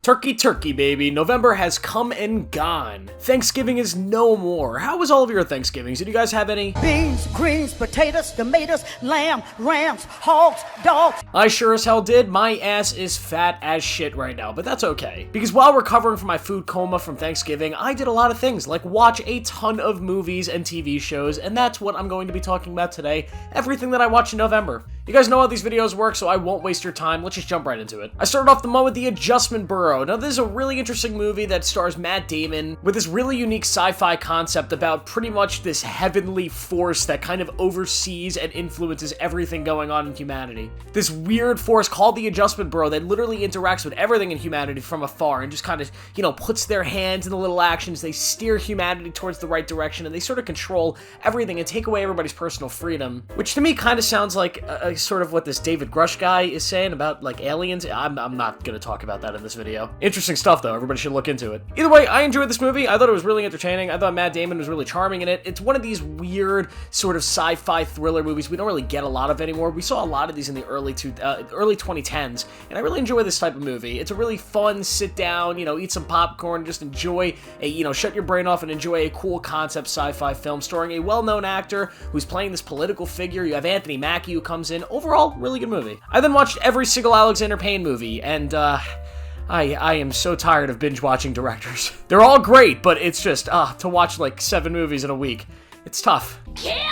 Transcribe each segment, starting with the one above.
Turkey, turkey, baby. November has come and gone. Thanksgiving is no more. How was all of your Thanksgivings? Did you guys have any? Beans, greens, potatoes, tomatoes, lamb, rams, hogs, dogs. I sure as hell did. My ass is fat as shit right now, but that's okay. Because while recovering from my food coma from Thanksgiving, I did a lot of things, like watch a ton of movies and TV shows, and that's what I'm going to be talking about today. Everything that I watched in November. You guys know how these videos work, so I won't waste your time. Let's just jump right into it. I started off the month with The Adjustment Bureau. Now, this is a really interesting movie that stars Matt Damon with this really unique sci-fi concept about pretty much this heavenly force that kind of oversees and influences everything going on in humanity. This weird force called The Adjustment Bureau that literally interacts with everything in humanity from afar and just kind of, puts their hands in the little actions. They steer humanity towards the right direction, and they sort of control everything and take away everybody's personal freedom, which to me kind of sounds like a sort of what this David Grush guy is saying about, like, aliens. I'm not gonna talk about that in this video. Interesting stuff, though. Everybody should look into it. Either way, I enjoyed this movie. I thought it was really entertaining. I thought Matt Damon was really charming in it. It's one of these weird sort of sci-fi thriller movies we don't really get a lot of anymore. We saw a lot of these in the early 2010s, and I really enjoy this type of movie. It's a really fun, sit down, eat some popcorn, just enjoy a, shut your brain off and enjoy a cool concept sci-fi film starring a well-known actor who's playing this political figure. You have Anthony Mackie who comes in. Overall, really good movie. I then watched every single Alexander Payne movie, and I am so tired of binge watching directors. They're all great, but it's just, to watch like 7 movies in a week, it's tough. Kill me!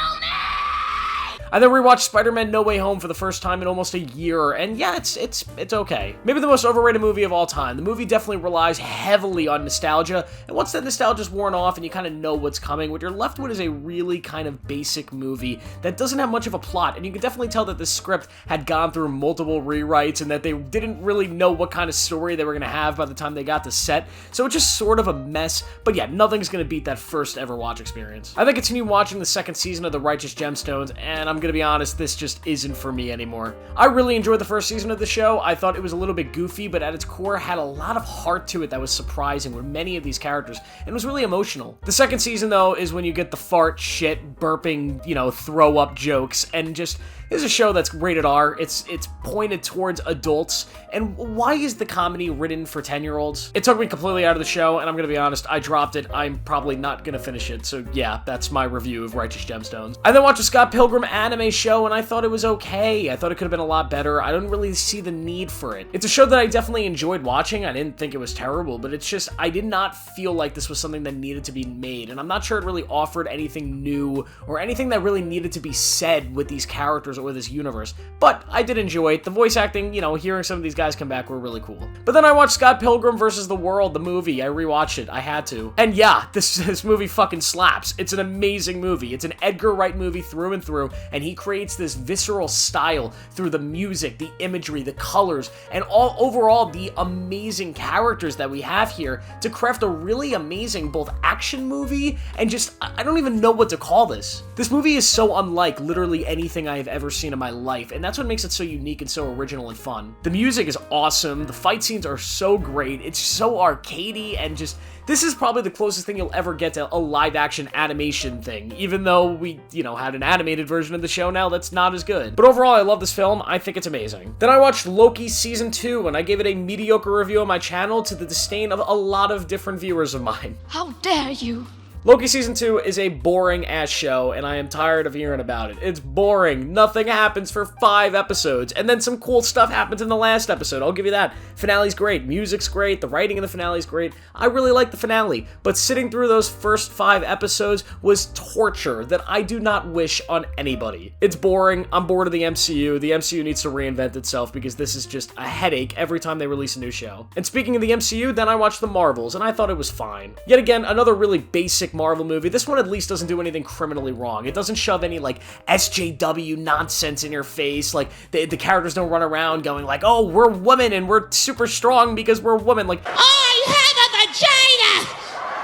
I then rewatched Spider-Man No Way Home for the first time in almost a year, and yeah, it's okay. Maybe the most overrated movie of all time. The movie definitely relies heavily on nostalgia, and once that nostalgia's worn off and you kind of know what's coming, what you're left with is a really kind of basic movie that doesn't have much of a plot, and you can definitely tell that the script had gone through multiple rewrites and that they didn't really know what kind of story they were going to have by the time they got to set, so it's just sort of a mess, but yeah, nothing's going to beat that first ever watch experience. I then continued watching the second season of The Righteous Gemstones, and I'm gonna be honest, this just isn't for me anymore. I really enjoyed the first season of the show. I thought it was a little bit goofy, but at its core had a lot of heart to it that was surprising with many of these characters, and was really emotional. The second season, though, is when you get the fart, shit, burping, throw up jokes, and just, it's a show that's rated R. It's pointed towards adults, and why is the comedy written for 10-year-olds? It took me completely out of the show, and I'm gonna be honest, I dropped it. I'm probably not gonna finish it, so yeah, that's my review of Righteous Gemstones. I then watched a Scott Pilgrim anime show, and I thought it was okay. I thought it could have been a lot better. I don't really see the need for it. It's a show that I definitely enjoyed watching. I didn't think it was terrible, but it's just, I did not feel like this was something that needed to be made, and I'm not sure it really offered anything new, or anything that really needed to be said with these characters or this universe, but I did enjoy it. The voice acting, hearing some of these guys come back were really cool. But then I watched Scott Pilgrim vs. the World, the movie. I rewatched it. I had to. And yeah, this movie fucking slaps. It's an amazing movie. It's an Edgar Wright movie through and through, and he creates this visceral style through the music, the imagery, the colors, and overall the amazing characters that we have here to craft a really amazing both action movie and just, I don't even know what to call this. This movie is so unlike literally anything I have ever seen in my life, and that's what makes it so unique and so original and fun. The music is awesome, the fight scenes are so great, it's so arcadey, and just, this is probably the closest thing you'll ever get to a live-action animation thing, even though we, had an animated version of the show now that's not as good. But overall, I love this film. I think it's amazing. Then I watched Loki Season 2, and I gave it a mediocre review on my channel to the disdain of a lot of different viewers of mine. How dare you! Loki Season 2 is a boring-ass show, and I am tired of hearing about it. It's boring. Nothing happens for 5 episodes, and then some cool stuff happens in the last episode. I'll give you that. Finale's great. Music's great. The writing in the finale's great. I really like the finale, but sitting through those first 5 episodes was torture that I do not wish on anybody. It's boring. I'm bored of the MCU. The MCU needs to reinvent itself because this is just a headache every time they release a new show. And speaking of the MCU, then I watched The Marvels, and I thought it was fine. Yet again, another really basic Marvel movie. This one at least doesn't do anything criminally wrong. It doesn't shove any like SJW nonsense in your face. Like the characters don't run around going like, oh, we're women and we're super strong because we're women. Like, I have a vagina!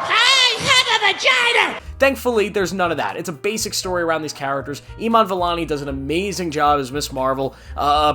I have a vagina! Thankfully, there's none of that. It's a basic story around these characters. Iman Vellani does an amazing job as Miss Marvel.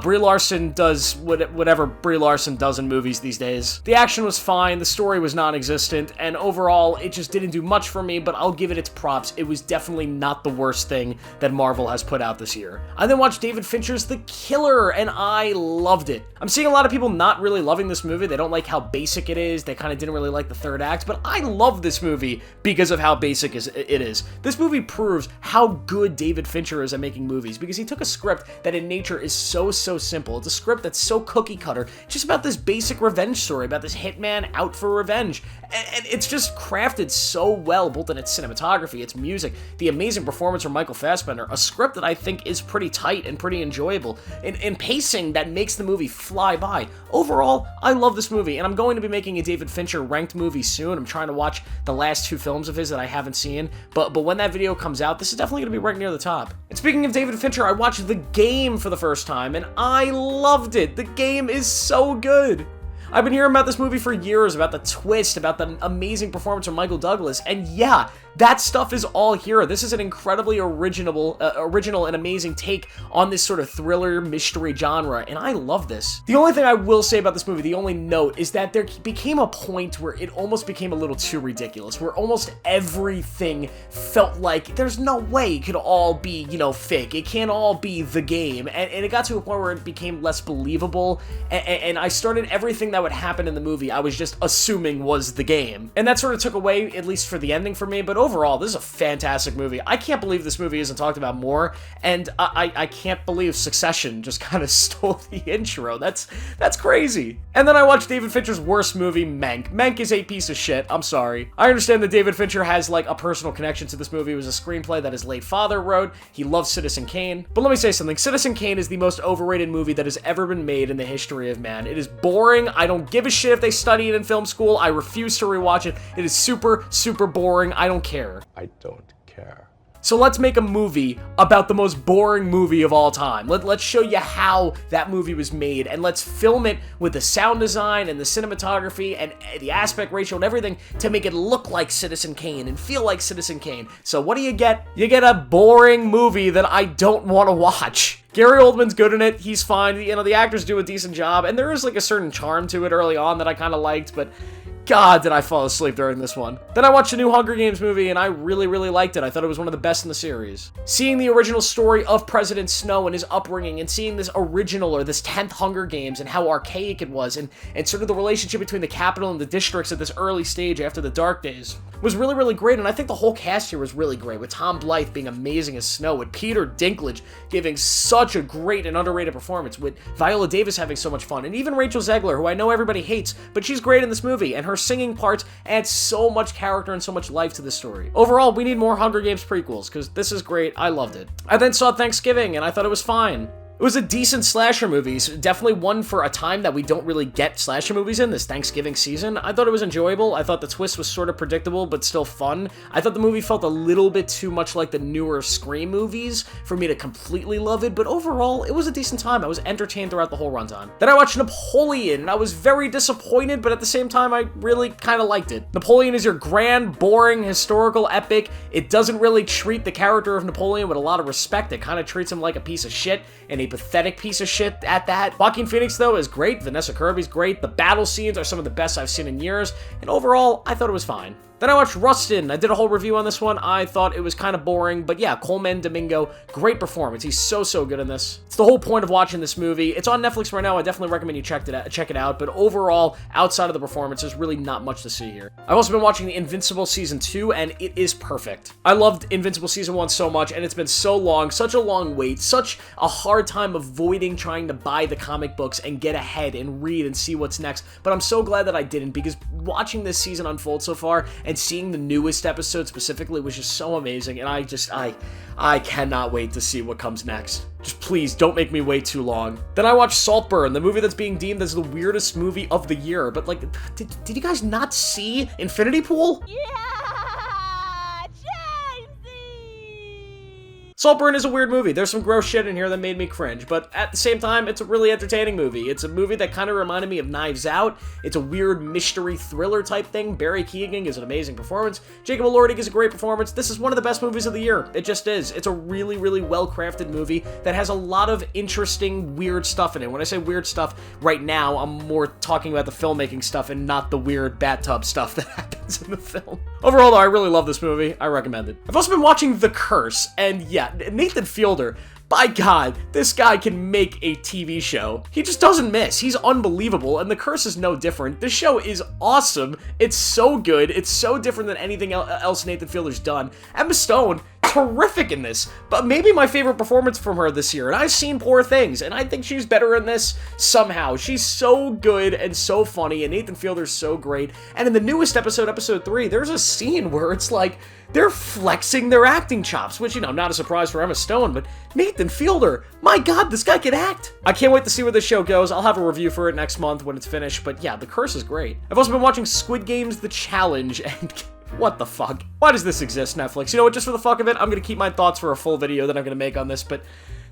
Brie Larson does whatever Brie Larson does in movies these days. The action was fine, the story was non-existent, and overall, it just didn't do much for me, but I'll give it its props. It was definitely not the worst thing that Marvel has put out this year. I then watched David Fincher's The Killer, and I loved it. I'm seeing a lot of people not really loving this movie. They don't like how basic it is. They kind of didn't really like the third act, but I love this movie because of how basic it is. This movie proves how good David Fincher is at making movies, because he took a script that in nature is so simple. It's a script that's so cookie cutter, just about this basic revenge story, about this hitman out for revenge, and it's just crafted so well, both in its cinematography, its music, the amazing performance from Michael Fassbender, a script that I think is pretty tight and pretty enjoyable, and pacing that makes the movie fly by. Overall, I love this movie, and I'm going to be making a David Fincher ranked movie soon. I'm trying to watch the last 2 films of his that I haven't seen, but when that video comes out, this is definitely going to be right near the top. And speaking of David Fincher, I watched The Game for the first time, and I loved it. The Game is so good. I've been hearing about this movie for years, about the twist, about the amazing performance of Michael Douglas, and yeah, that stuff is all here. This is an incredibly original and amazing take on this sort of thriller mystery genre, and I love this. The only thing I will say about this movie, the only note, is that there became a point where it almost became a little too ridiculous, where almost everything felt like there's no way it could all be, fake. It can't all be The Game, and it got to a point where it became less believable, and I started everything that would happen in the movie I was just assuming was The Game. And that sort of took away, at least for the ending for me, but overall, this is a fantastic movie. I can't believe this movie isn't talked about more, and I can't believe Succession just kind of stole the intro. That's crazy. And then I watched David Fincher's worst movie, Mank. Mank is a piece of shit. I'm sorry. I understand that David Fincher has, like, a personal connection to this movie. It was a screenplay that his late father wrote. He loves Citizen Kane. But let me say something. Citizen Kane is the most overrated movie that has ever been made in the history of man. It is boring. I don't give a shit if they study it in film school. I refuse to rewatch it. It is super boring. I don't care. I don't care. So let's make a movie about the most boring movie of all time. Let's show you how that movie was made, and let's film it with the sound design and the cinematography and the aspect ratio and everything to make it look like Citizen Kane and feel like Citizen Kane. So what do you get? You get a boring movie that I don't want to watch. Gary Oldman's good in it. He's fine. The actors do a decent job, and there is like a certain charm to it early on that I kind of liked, but God, did I fall asleep during this one. Then I watched the new Hunger Games movie, and I really liked it. I thought it was one of the best in the series. Seeing the original story of President Snow and his upbringing, and seeing this original, or this 10th Hunger Games, and how archaic it was, and sort of the relationship between the capital and the districts at this early stage after the Dark Days, was really great, and I think the whole cast here was really great, with Tom Blythe being amazing as Snow, with Peter Dinklage giving such a great and underrated performance, with Viola Davis having so much fun, and even Rachel Zegler, who I know everybody hates, but she's great in this movie, and her singing parts add so much character and so much life to this story. Overall, we need more Hunger Games prequels, because this is great. I loved it. I then saw Thanksgiving, and I thought it was fine. It was a decent slasher movie, so definitely one for a time that we don't really get slasher movies in, this Thanksgiving season. I thought it was enjoyable. I thought the twist was sort of predictable, but still fun. I thought the movie felt a little bit too much like the newer Scream movies for me to completely love it, but overall, it was a decent time. I was entertained throughout the whole runtime. Then I watched Napoleon, and I was very disappointed, but at the same time, I really kind of liked it. Napoleon is your grand, boring, historical epic. It doesn't really treat the character of Napoleon with a lot of respect. It kind of treats him like a piece of shit, and a pathetic piece of shit at that. Joaquin Phoenix, though, is great. Vanessa Kirby's great. The battle scenes are some of the best I've seen in years, and overall, I thought it was fine. Then I watched Rustin. I did a whole review on this one. I thought it was kind of boring, but yeah, Colman Domingo, great performance. He's so good in this. It's the whole point of watching this movie. It's on Netflix right now. I definitely recommend you check it out, but overall, outside of the performance, there's really not much to see here. I've also been watching The Invincible Season 2, and it is perfect. I loved Invincible Season 1 so much, and it's been so long, such a long wait, such a hard time avoiding trying to buy the comic books and get ahead and read and see what's next, but I'm so glad that I didn't, because watching this season unfold so far and seeing the newest episode specifically was just so amazing, and I cannot wait to see what comes next. Just please don't make me wait too long. Then I watched Saltburn, the movie that's being deemed as the weirdest movie of the year, but like, did you guys not see Infinity Pool? Yeah, Jamesy! Saltburn is a weird movie. There's some gross shit in here that made me cringe, but at the same time, it's a really entertaining movie. It's a movie that kind of reminded me of Knives Out. It's a weird mystery thriller type thing. Barry Keoghan is an amazing performance. Jacob Elordi is a great performance. This is one of the best movies of the year. It just is. It's a really, really well-crafted movie that has a lot of interesting, weird stuff in it. When I say weird stuff, right now, I'm more talking about the filmmaking stuff and not the weird bathtub stuff that happens in the film. Overall, though, I really love this movie. I recommend it. I've also been watching The Curse, and yeah, Nathan Fielder, by God, this guy can make a TV show. He just doesn't miss. He's unbelievable, and The Curse is no different. This show is awesome. It's so good. It's so different than anything else Nathan Fielder's done. Emma Stone, terrific in this, but maybe my favorite performance from her this year, and I've seen Poor Things, and I think she's better in this somehow. She's so good and so funny, and Nathan Fielder's so great, and in the newest episode, episode 3, there's a scene where it's like, they're flexing their acting chops, which, you know, not a surprise for Emma Stone, but Nathan Fielder, my God, this guy can act. I can't wait to see where this show goes. I'll have a review for it next month when it's finished, but yeah, The Curse is great. I've also been watching Squid Games The Challenge, and what the fuck? Why does this exist, Netflix? You know what, just for the fuck of it, I'm gonna keep my thoughts for a full video that I'm gonna make on this, but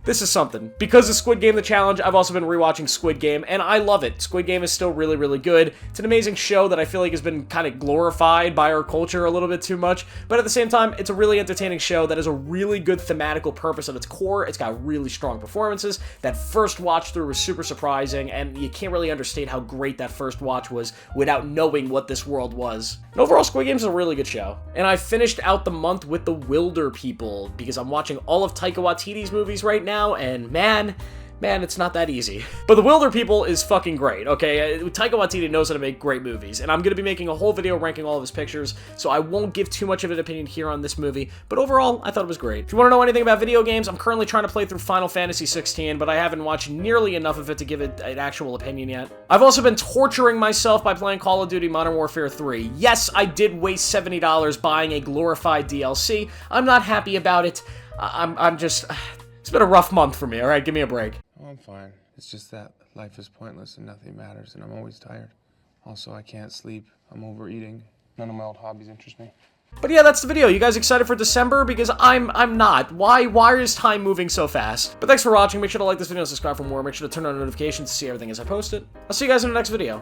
this is something. Because of Squid Game The Challenge, I've also been rewatching Squid Game, and I love it. Squid Game is still really, really good. It's an amazing show that I feel like has been kind of glorified by our culture a little bit too much, but at the same time, it's a really entertaining show that has a really good thematical purpose at its core. It's got really strong performances. That first watch through was super surprising, and you can't really understand how great that first watch was without knowing what this world was. And overall, Squid Game is a really good show. And I finished out the month with The Wilder People, because I'm watching all of Taika Waititi's movies right now, and man, it's not that easy. But The Wilder People is fucking great, okay? Taika Waititi knows how to make great movies, and I'm gonna be making a whole video ranking all of his pictures, so I won't give too much of an opinion here on this movie, but overall, I thought it was great. If you want to know anything about video games, I'm currently trying to play through Final Fantasy 16, but I haven't watched nearly enough of it to give it an actual opinion yet. I've also been torturing myself by playing Call of Duty Modern Warfare 3. Yes, I did waste $70 buying a glorified DLC. I'm not happy about it. I'm just... It's been a rough month for me, alright? Give me a break. Oh, I'm fine. It's just that life is pointless and nothing matters, and I'm always tired. Also, I can't sleep. I'm overeating. None of my old hobbies interest me. But yeah, that's the video. You guys excited for December? Because I'm not. Why is time moving so fast? But thanks for watching. Make sure to like this video and subscribe for more. Make sure to turn on notifications to see everything as I post it. I'll see you guys in the next video.